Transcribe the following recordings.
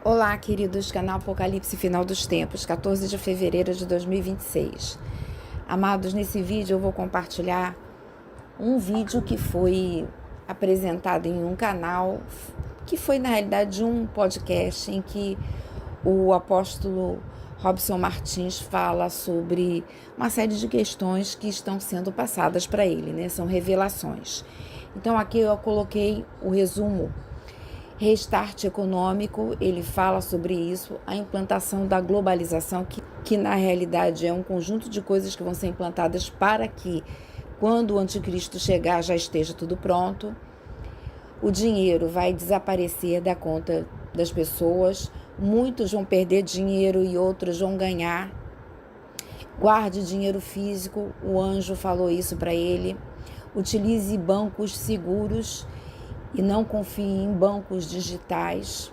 Olá, queridos, canal Apocalipse Final dos Tempos, 14 de fevereiro de 2026. Amados, nesse vídeo eu vou compartilhar um vídeo que foi apresentado em um canal, que foi na realidade um podcast em que o apóstolo Robson Martins fala sobre uma série de questões que estão sendo passadas para ele, né? São revelações. Então aqui eu coloquei o resumo. Restart econômico, ele fala sobre isso, a implantação da globalização, que na realidade é um conjunto de coisas que vão ser implantadas para que, quando o anticristo chegar, já esteja tudo pronto. O dinheiro vai desaparecer da conta das pessoas, muitos vão perder dinheiro e outros vão ganhar. Guarde dinheiro físico, o anjo falou isso para ele. Utilize bancos seguros e não confie em bancos digitais.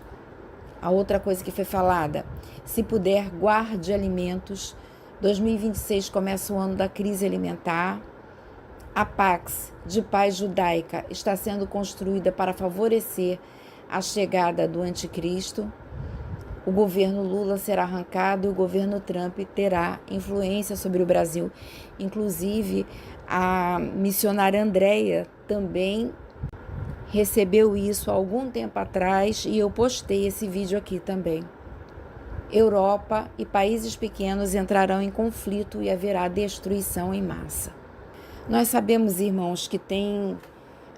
A outra coisa que foi falada, se puder, guarde alimentos. 2026 começa o ano da crise alimentar. A Pax de Paz Judaica está sendo construída para favorecer a chegada do anticristo. O governo Lula será arrancado e o governo Trump terá influência sobre o Brasil. Inclusive, a missionária Andréia também recebeu isso há algum tempo atrás e eu postei esse vídeo aqui também. Europa e países pequenos entrarão em conflito e haverá destruição em massa. Nós sabemos, irmãos, que tem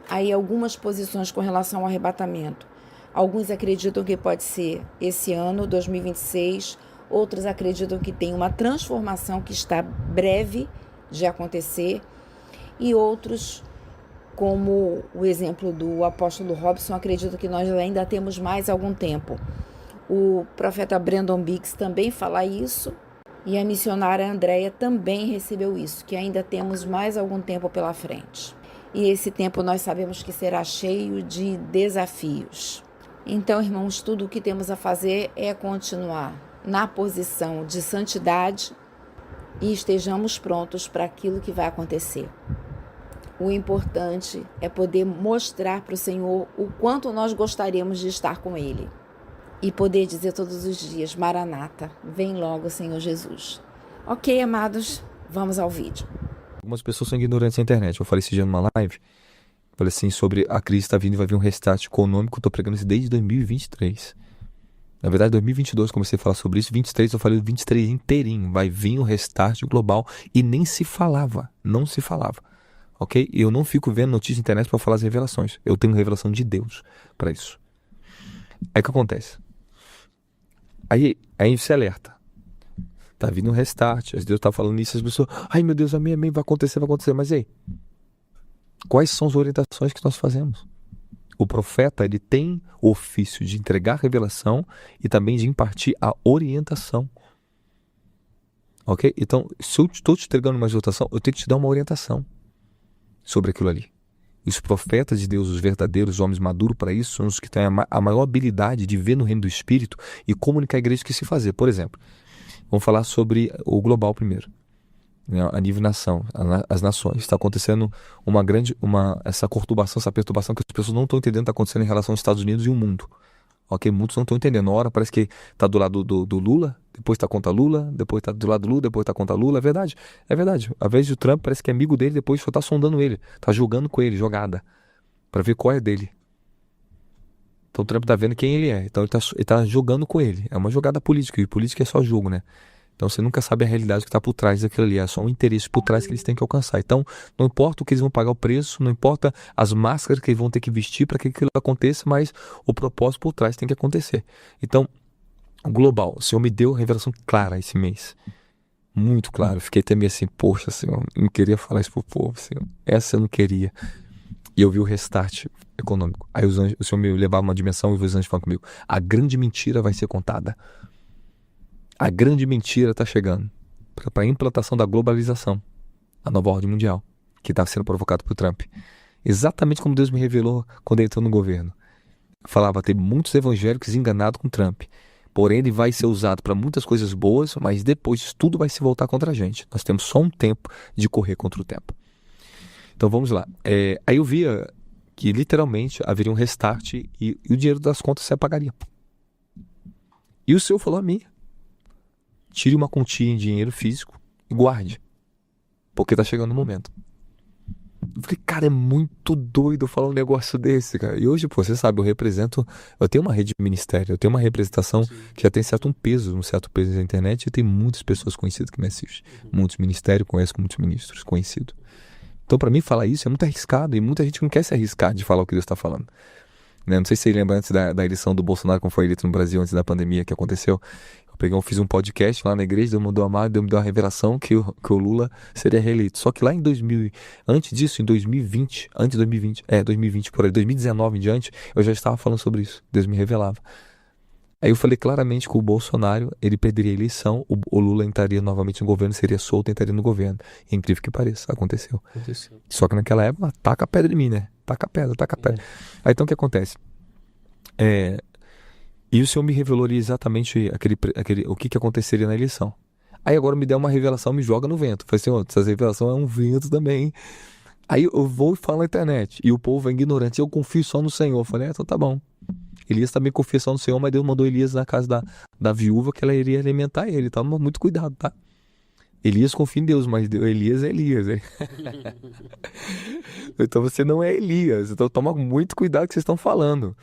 aí algumas posições com relação ao arrebatamento. Alguns acreditam que pode ser esse ano, 2026, outros acreditam que tem uma transformação que está breve de acontecer e outros, como o exemplo do apóstolo Robson, acredito que nós ainda temos mais algum tempo. O profeta Brandon Biggs também fala isso, e a missionária Andréia também recebeu isso, que ainda temos mais algum tempo pela frente. E esse tempo nós sabemos que será cheio de desafios. Então, irmãos, tudo o que temos a fazer é continuar na posição de santidade e estejamos prontos para aquilo que vai acontecer. O importante é poder mostrar para o Senhor o quanto nós gostaríamos de estar com Ele. E poder dizer todos os dias, Maranata, vem logo, Senhor Jesus. Ok, amados, vamos ao vídeo. Algumas pessoas são ignorantes na internet. Eu falei esse dia numa live, falei assim, sobre a crise está vindo e vai vir um restart econômico. Eu tô pregando isso desde 2023. Na verdade, 2022 comecei a falar sobre isso. 23 eu falei 23 inteirinho. Vai vir um restart global e nem se falava. Não se falava. Ok? E eu não fico vendo notícia na internet para falar as revelações. Eu tenho revelação de Deus para isso. Aí o que acontece? Aí se alerta. Tá vindo um restart. Deus tá falando isso. As pessoas, ai meu Deus, amém, vai acontecer. Mas ei, quais são as orientações que nós fazemos? O profeta, ele tem o ofício de entregar a revelação e também de impartir a orientação. Ok? Então, se eu estou te entregando uma orientação, eu tenho que te dar uma orientação sobre aquilo ali. E os profetas de Deus, os verdadeiros homens maduros para isso, são os que têm a maior habilidade de ver no reino do Espírito e comunicar à igreja o que se fazer. Por exemplo, vamos falar sobre o global primeiro, né? A nível nação, as nações. Está acontecendo essa conturbação, essa perturbação que as pessoas não estão entendendo está acontecendo em relação aos Estados Unidos e o mundo. Ok? Muitos não estão entendendo. Uma hora parece que está do lado do Lula, depois está contra Lula, depois está do lado do Lula, depois está contra Lula. É verdade. É verdade. Às vezes o Trump parece que é amigo dele, depois só está sondando ele. Está jogando com ele, jogada. Para ver qual é dele. Então o Trump está vendo quem ele é. Então ele tá jogando com ele. É uma jogada política. E política é só jogo, né? Então você nunca sabe a realidade que está por trás daquilo ali. É só um interesse por trás que eles têm que alcançar. Então não importa o que eles vão pagar o preço, não importa as máscaras que eles vão ter que vestir para que aquilo aconteça, mas o propósito por trás tem que acontecer. Então, o global, o Senhor me deu revelação clara esse mês. Muito claro. Eu fiquei até meio assim, poxa, Senhor, não queria falar isso pro povo, Senhor. Essa eu não queria. E eu vi o restart econômico. Aí o Senhor me levava uma dimensão e os anjos falam comigo, a grande mentira vai ser contada. A grande mentira está chegando para a implantação da globalização, a nova ordem mundial, que está sendo provocada por Trump. Exatamente como Deus me revelou quando ele entrou no governo. Falava, tem muitos evangélicos enganados com Trump. Porém, ele vai ser usado para muitas coisas boas, mas depois tudo vai se voltar contra a gente. Nós temos só um tempo de correr contra o tempo. Então vamos lá. Aí eu via que literalmente haveria um restart e o dinheiro das contas se apagaria. E o Senhor falou a mim: tire uma quantia em dinheiro físico e guarde, porque tá chegando o momento. Eu falei, cara, é muito doido eu falar um negócio desse, cara. E hoje, pô, você sabe, eu tenho uma rede de ministério, eu tenho uma representação que já tem um certo peso na internet, e tem muitas pessoas conhecidas que me assistem. Muitos ministérios, conheço muitos ministros conhecidos. Então, pra mim, falar isso é muito arriscado, e muita gente não quer se arriscar de falar o que Deus tá falando. Né? Não sei se você lembra antes da eleição do Bolsonaro, como foi eleito no Brasil, antes da pandemia que aconteceu. Fiz um podcast lá na igreja, Deus me deu uma revelação que o Lula seria reeleito. Só que lá em 2020, por aí, 2019 em diante, eu já estava falando sobre isso. Deus me revelava. Aí eu falei claramente que o Bolsonaro, ele perderia a eleição, o Lula entraria novamente no governo, seria solto e entraria no governo. E, incrível que pareça, aconteceu. Só que naquela época, taca a pedra em mim, né? Taca a pedra. Aí então o que acontece? E o Senhor me revelou ali exatamente o que aconteceria na eleição. Aí agora me deu uma revelação, me joga no vento. Falei, Senhor, essa revelação é um vento também. Aí eu vou e falo na internet, e o povo é ignorante, eu confio só no Senhor. Falei, então tá bom. Elias também confia só no Senhor, mas Deus mandou Elias na casa da viúva, que ela iria alimentar ele. Toma muito cuidado, tá? Elias confia em Deus, mas Elias é Elias. Então você não é Elias. Então toma muito cuidado com o que vocês estão falando.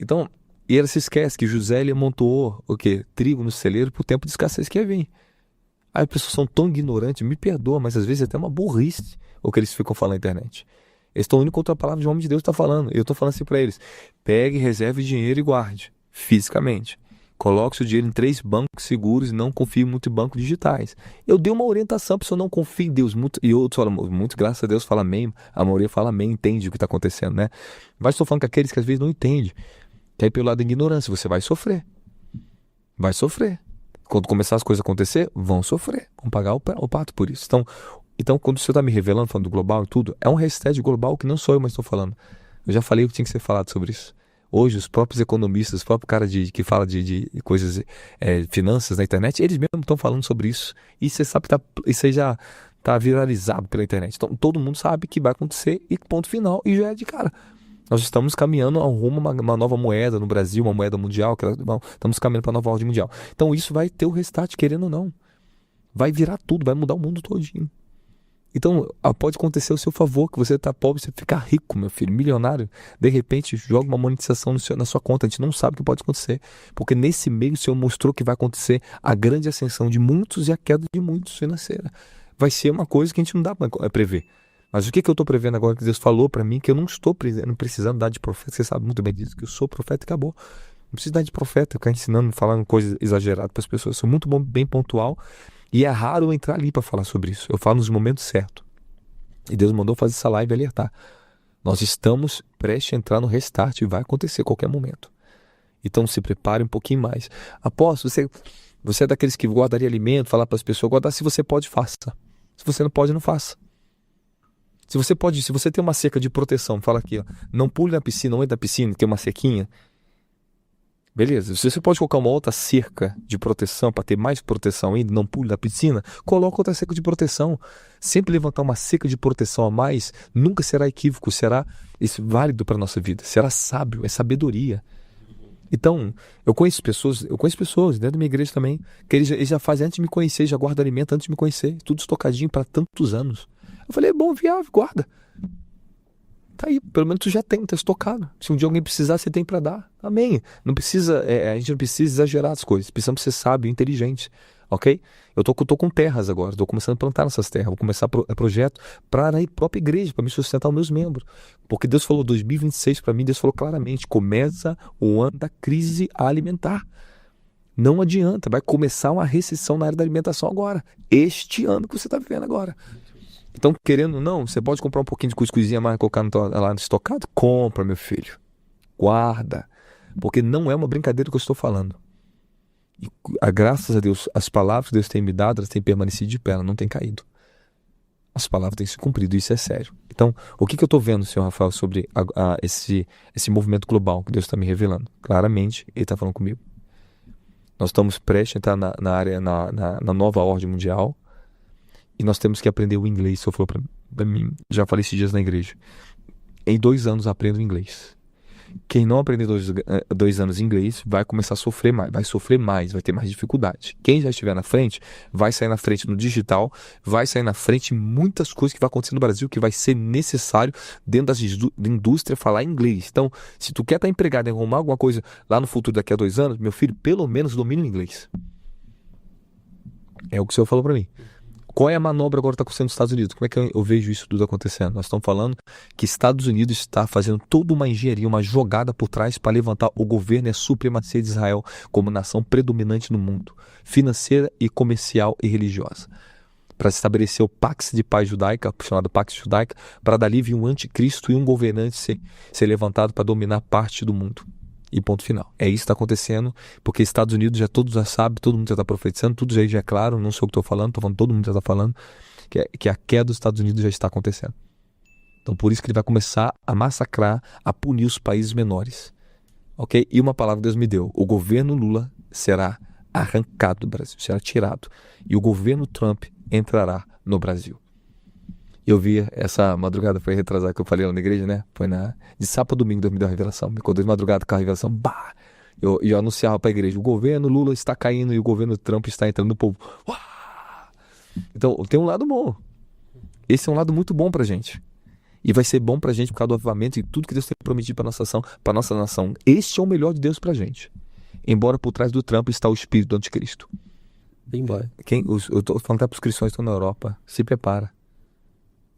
Então, e ela se esquece que José, ele montou o quê? Trigo no celeiro pro tempo de escassez que ia vir. Aí as pessoas são tão ignorantes, me perdoa, mas às vezes é até uma burrice o que eles ficam falando na internet. Eles estão indo contra a palavra de um homem de Deus está falando. Eu estou falando assim para eles: pegue, reserve dinheiro e guarde, fisicamente. Coloque seu dinheiro em 3 bancos seguros e não confie muito em bancos digitais. Eu dei uma orientação, a pessoa não confia em Deus. E outros falam, muito graças a Deus, fala amém. A maioria fala amém, entende o que está acontecendo, né? Mas estou falando que aqueles que às vezes não entendem, que aí pelo lado da ignorância, você vai sofrer. Vai sofrer. Quando começar as coisas a acontecer, vão sofrer. Vão pagar o pato por isso. Então, quando o Senhor está me revelando, falando do global e tudo, é um hashtag global que não sou eu mais estou falando. Eu já falei o que tinha que ser falado sobre isso. Hoje, os próprios economistas, os próprios caras que falam de coisas, finanças na internet, eles mesmos estão falando sobre isso. E você sabe que isso aí já está viralizado pela internet. Então, todo mundo sabe que vai acontecer e ponto final. E já é de cara. Nós estamos caminhando ao rumo a uma nova moeda no Brasil, uma moeda mundial. Estamos caminhando para a nova ordem mundial. Então, isso vai ter o restart, querendo ou não. Vai virar tudo, vai mudar o mundo todinho. Então, pode acontecer ao seu favor, que você está pobre, você ficar rico, meu filho, milionário. De repente, joga uma monetização na sua conta. A gente não sabe o que pode acontecer. Porque nesse meio o Senhor mostrou que vai acontecer a grande ascensão de muitos e a queda de muitos financeira. Vai ser uma coisa que a gente não dá para prever. Mas o que eu estou prevendo agora, que Deus falou para mim, que eu não estou precisando dar de profeta. Você sabe muito bem disso, que eu sou profeta e acabou. Não preciso dar de profeta, ficar ensinando, falando coisas exageradas para as pessoas. Eu sou muito bom, bem pontual. E é raro eu entrar ali para falar sobre isso. Eu falo nos momentos certos. E Deus mandou fazer essa live e alertar. Nós estamos prestes a entrar no restart e vai acontecer a qualquer momento. Então se prepare um pouquinho mais. Apóstolo, você é daqueles que guardaria alimento, falar para as pessoas, guardar. Se você pode, faça. Se você não pode, não faça. Se você tem uma cerca de proteção, fala aqui, ó, não pule na piscina, não entre na piscina, tem uma cerquinha. Beleza, se você pode colocar uma outra cerca de proteção para ter mais proteção ainda, não pule da piscina, coloca outra cerca de proteção. Sempre levantar uma cerca de proteção a mais nunca será equívoco, será válido para a nossa vida, será sábio, é sabedoria. Então, eu conheço pessoas dentro da minha igreja também, que eles já fazem antes de me conhecer, já guardam alimento antes de me conhecer, tudo estocadinho para tantos anos. Eu falei, bom, viável, guarda. Tá aí, pelo menos tu já tem, tá estocado. Se um dia alguém precisar, você tem para dar. Amém. Não precisa, a gente não precisa exagerar as coisas. Precisamos ser sábio e inteligente, ok? Eu tô com terras agora, tô começando a plantar nessas terras. Vou começar projeto para a própria igreja, para me sustentar os meus membros. Porque Deus falou 2026 para mim, Deus falou claramente, começa o ano da crise alimentar. Não adianta, vai começar uma recessão na área da alimentação agora. Este ano que você está vivendo agora. Então, querendo ou não, você pode comprar um pouquinho de cuscuzinha mais e colocar lá no estocado? Compra, meu filho. Guarda. Porque não é uma brincadeira que eu estou falando. E, graças a Deus, as palavras que Deus tem me dado, elas têm permanecido de pé, elas não têm caído. As palavras têm se cumprido, isso é sério. Então, o que eu estou vendo, senhor Rafael, sobre esse movimento global que Deus está me revelando? Claramente, Ele está falando comigo. Nós estamos prestes a entrar na nova ordem mundial. E nós temos que aprender o inglês. O senhor falou para mim, já falei esses dias na igreja. Em 2 anos aprendo inglês. Quem não aprender 2 anos inglês vai começar a sofrer mais, vai ter mais dificuldade. Quem já estiver na frente, vai sair na frente no digital, vai sair na frente em muitas coisas que vai acontecer no Brasil, que vai ser necessário dentro da indústria falar inglês. Então, se tu quer estar empregado e arrumar alguma coisa lá no futuro daqui a 2 anos, meu filho, pelo menos domine o inglês. É o que o senhor falou para mim. Qual é a manobra agora que está acontecendo nos Estados Unidos? Como é que eu vejo isso tudo acontecendo? Nós estamos falando que Estados Unidos está fazendo toda uma engenharia, uma jogada por trás para levantar o governo e a supremacia de Israel como nação predominante no mundo, financeira e comercial e religiosa. Para estabelecer o Pax de Paz Judaica, chamado Pax Judaica, para dali vir um anticristo e um governante ser levantado para dominar parte do mundo. E ponto final. É isso que está acontecendo, porque Estados Unidos todos já sabem, todo mundo já está profetizando, tudo já é claro, não sou eu que estou falando, todo mundo já está falando, que a queda dos Estados Unidos já está acontecendo. Então por isso que ele vai começar a massacrar, a punir os países menores. Ok? E uma palavra que Deus me deu, o governo Lula será arrancado do Brasil, será tirado. E o governo Trump entrará no Brasil. Eu vi essa madrugada, foi retrasada que eu falei lá na igreja, né? Foi de sábado a domingo Deus me deu a revelação. Me acordei de madrugada com a revelação, eu anunciava para a igreja, o governo Lula está caindo e o governo Trump está entrando no povo. Então, tem um lado bom. Esse é um lado muito bom pra gente. E vai ser bom pra gente por causa do avivamento e tudo que Deus tem prometido para nossa nação. Este é o melhor de Deus pra gente. Embora por trás do Trump está o espírito do anticristo. Bem bom. Eu tô falando até para os cristãos que estão na Europa, se prepara.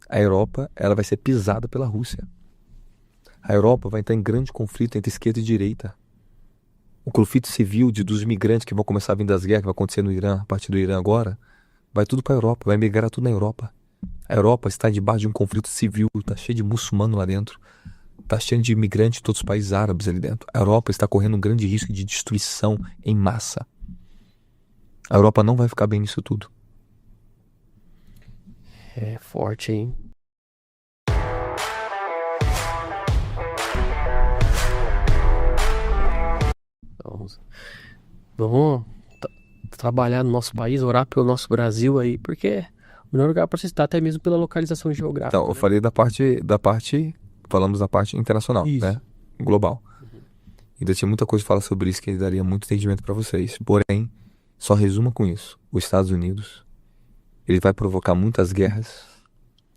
A Europa, ela vai ser pisada pela Rússia. A Europa vai entrar em grande conflito entre esquerda e direita. O conflito civil dos imigrantes que vão começar a vir das guerras que vai acontecer no Irã, a partir do Irã agora, vai tudo para a Europa, vai migrar tudo na Europa. A Europa está debaixo de um conflito civil, está cheio de muçulmano lá dentro, está cheio de imigrantes de todos os países árabes ali dentro. A Europa está correndo um grande risco de destruição em massa. A Europa não vai ficar bem nisso tudo. É forte, hein? Então, vamos trabalhar no nosso país, orar pelo nosso Brasil aí, porque é o melhor lugar para se estar, até mesmo pela localização geográfica. Então, eu falei falamos da parte internacional, Isso. né? Global. Ainda tinha muita coisa para falar sobre isso que daria muito entendimento para vocês. Porém, só resuma com isso. Os Estados Unidos, ele vai provocar muitas guerras,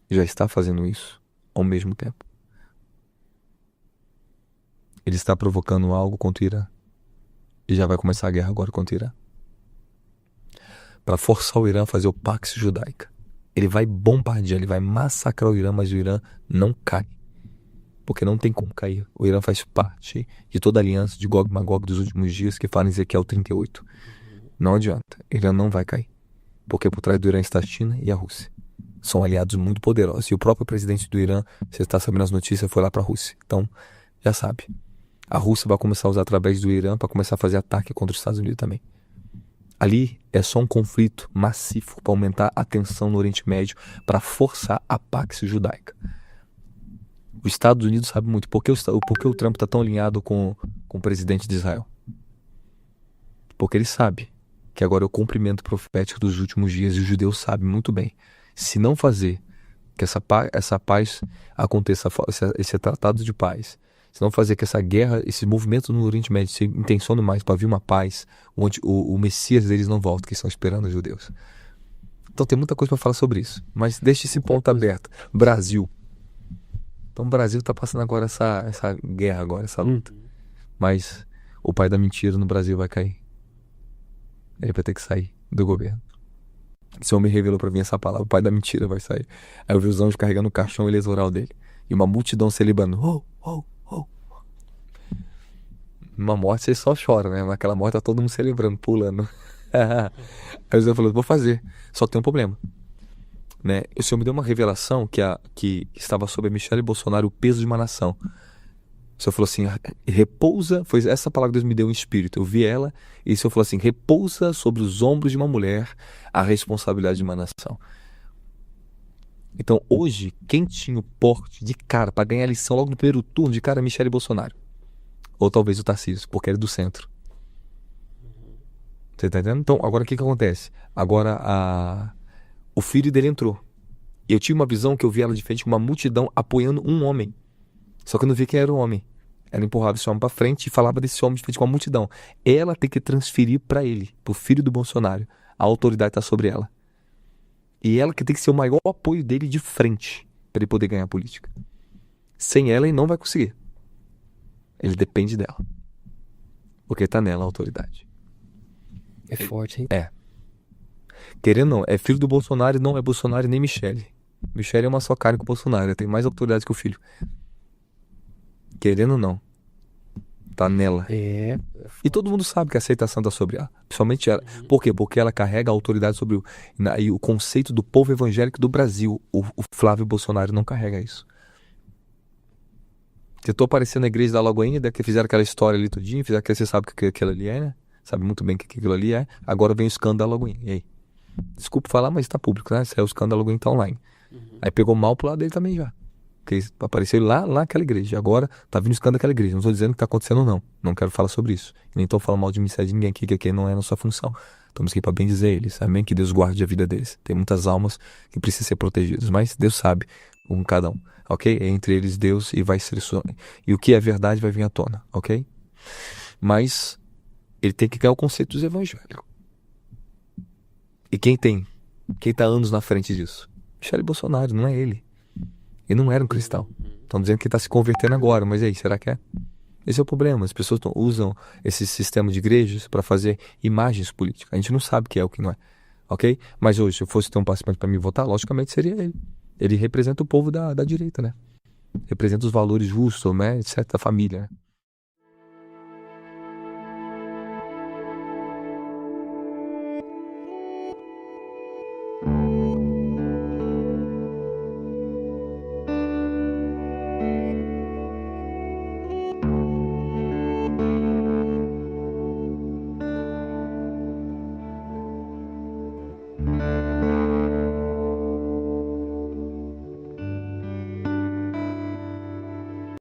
já está fazendo isso ao mesmo tempo. Ele está provocando algo contra o Irã. E já vai começar a guerra agora contra o Irã. Para forçar o Irã a fazer o Pax Judaica. Ele vai bombardear, ele vai massacrar o Irã, mas o Irã não cai. Porque não tem como cair. O Irã faz parte de toda a aliança de Gog e Magog dos últimos dias que fala em Ezequiel 38. Não adianta, o Irã não vai cair. Porque por trás do Irã está a China e a Rússia. São aliados muito poderosos. E o próprio presidente do Irã, você está sabendo as notícias, foi lá para a Rússia. Então, já sabe. A Rússia vai começar a usar através do Irã para começar a fazer ataque contra os Estados Unidos também. Ali é só um conflito massivo para aumentar a tensão no Oriente Médio, para forçar a Pax Judaica. Os Estados Unidos sabem muito. Por que o Trump está tão alinhado com o presidente de Israel? Porque ele sabe que agora é o cumprimento profético dos últimos dias e os judeus sabem muito bem. Se não fazer que essa paz aconteça, esse tratado de paz, se não fazer que essa guerra, esse movimento no Oriente Médio se intencione mais para vir uma paz, onde o Messias deles não volta, que estão esperando os judeus. Então tem muita coisa para falar sobre isso. Mas deixa esse ponto aberto. Brasil. Então o Brasil está passando agora essa guerra, agora, essa luta. Mas o pai da mentira no Brasil vai cair. Ele vai ter que sair do governo. O Senhor me revelou para mim essa palavra, o pai da mentira vai sair. Aí eu vi os anjos carregando o caixão eleitoral dele. E uma multidão celebrando. Uma morte você só chora, né? Naquela morte tá todo mundo celebrando, pulando. Aí o Senhor falou, vou fazer. Só que tem um problema. Né? O Senhor me deu uma revelação que estava sobre a Michelle Bolsonaro, o peso de uma nação. O Senhor falou assim, repousa, foi essa palavra que Deus me deu em espírito. Eu vi ela e o Senhor falou assim, repousa sobre os ombros de uma mulher a responsabilidade de uma nação. Então hoje, quem tinha o porte de cara para ganhar a eleição logo no primeiro turno de cara é Michelle Bolsonaro. Ou talvez o Tarcísio, porque ele é do centro. Você tá entendendo? Então, agora o que acontece? Agora o filho dele entrou. E eu tive uma visão que eu vi ela de frente com uma multidão apoiando um homem. Só que eu não vi quem era o homem. Ela empurrava esse homem para frente e falava desse homem de frente com a multidão. Ela tem que transferir para ele, pro filho do Bolsonaro. A autoridade está sobre ela. E ela que tem que ser o maior apoio dele de frente para ele poder ganhar a política. Sem ela, ele não vai conseguir. Ele depende dela. Porque tá nela a autoridade. É forte, hein? É. Querendo ou não, é filho do Bolsonaro e não é Bolsonaro e nem Michele. Michele é uma só carne com o Bolsonaro. Ela tem mais autoridade que o filho. Querendo ou não. Tá nela. É. E todo mundo sabe que a aceitação tá sobre ela. Principalmente ela. Por quê? Porque ela carrega a autoridade sobre o conceito do povo evangélico do Brasil. O Flávio Bolsonaro não carrega isso. Tentou aparecer na igreja da Lagoinha, que fizeram aquela história ali tudinho, fizeram que você sabe o que aquilo ali é, né? Sabe muito bem o que aquilo ali é. Agora vem o escândalo da Lagoinha. E aí? Desculpa falar, mas tá público, né? Esse é o escândalo da Lagoinha, tá online. Aí pegou mal pro lado dele também já. Porque apareceu lá naquela igreja. Agora tá vindo o escândalo daquela igreja. Não tô dizendo que tá acontecendo não. Não quero falar sobre isso. Nem tô falando mal de ministério de ninguém aqui, que aqui não é a nossa função. Estamos aqui para bem dizer eles. Amém? Que Deus guarde a vida deles. Tem muitas almas que precisam ser protegidas. Mas Deus sabe um cada um. Ok? É entre eles Deus e vai ser isso. E o que é verdade vai vir à tona. Ok? Mas ele tem que ganhar o conceito dos evangélicos. E quem tá anos na frente disso? Michele Bolsonaro, não é ele. Ele não era um cristão. Estão dizendo que está se convertendo agora, mas e aí, será que é? Esse é o problema. As pessoas usam esse sistema de igrejas para fazer imagens políticas. A gente não sabe o que é o que não é. Ok? Mas hoje, se eu fosse ter um participante para me votar, logicamente seria ele. Ele representa o povo da direita, né? Representa os valores justos, né? Etc. Da família, né?